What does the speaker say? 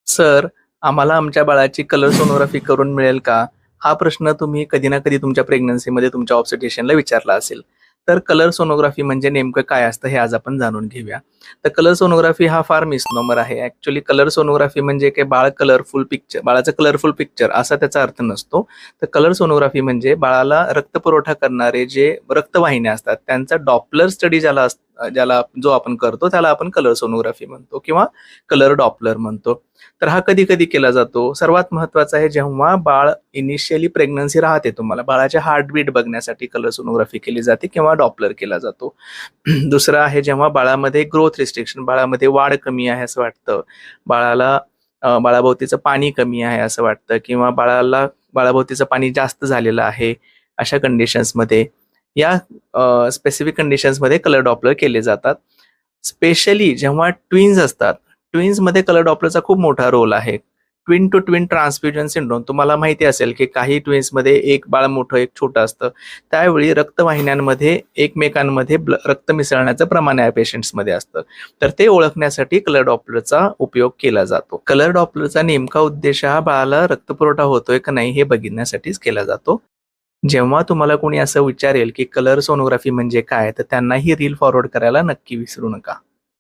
Sir, आम्हाला आमच्या बाळाची कलर सोनोग्राफी करून मिळेल का? हा प्रश्न तुम्ही कधी ना कधी तुमच्या प्रेग्नन्सीमध्ये तुमच्या ऑब्स्टेट्रिशियनला विचारला असेल. तर कलर सोनोग्राफी म्हणजे नेमकं काय असतं हे आज आपण जाणून घेऊया. तर कलर सोनोग्राफी हा फार मिसनोमर आहे. ॲक्चुअली कलर सोनोग्राफी म्हणजे काय बाळाचं कलरफुल पिक्चर असा त्याचा अर्थ नसतो. तर कलर सोनोग्राफी म्हणजे बाळाला रक्तपुरवठा करणारे जे रक्तवाहिन्या असतात त्यांचा डॉपलर स्टडी ज्याला जो आपण करतो त्याला आपण कलर सोनोग्राफी म्हणतो किंवा कलर डॉपलर म्हणतो. तर हा कधी-कधी केला जातो. सर्वात महत्त्वाचं आहे जेव्हा बाळ इनिशियली प्रेग्नन्सी राहते तुम्हाला, बाळाचे हार्टबीट बघण्यासाठी कलर सोनोग्राफी केली जाते किंवा डॉपलर केला जातो. दुसरं आहे जेव्हा बाळामध्ये ग्रोथ रिस्ट्रिक्शन, बाळामध्ये वाढ कमी आहे असं वाटतं. बाळाला बाळाभोवतीचं पाणी कमी आहे असं वाटतं किंवा बाळाभोवतीचं पाणी जास्त झालेलं आहे. अशा कंडिशन्समध्ये या स्पेसिफिक कंडिशन्समध्ये कलर डॉपलर केले जातात. स्पेशली जेव्हा ट्विन्स असतात, ट्विन्समध्ये कलर डॉपलरचा खूप मोठा रोल आहे. Twin to twin transfusion syndrome तुम्हाला माहिती असेल, की काही ट्विन्समध्ये एक बाळ मोठं, एक छोटं असतं. त्यावेळी रक्तवाहिन्यांमध्ये एकमेकांमध्ये रक्त मिसळण्याचं प्रमाण या पेशंट्समध्ये असतं. तर ते ओळखण्यासाठी कलर डॉपलरचा उपयोग केला जातो. कलर डॉपलरचा नेमका उद्देश हा बाळाला रक्तपुरवठा होतोय का नाही हे बघण्यासाठीच केला जातो. जेव्हा तुम्हाला कोणी असं विचारेल, की कलर सोनोग्राफी म्हणजे काय? तर त्यांना ही रील फॉरवर्ड करायला नक्की विसरू नका.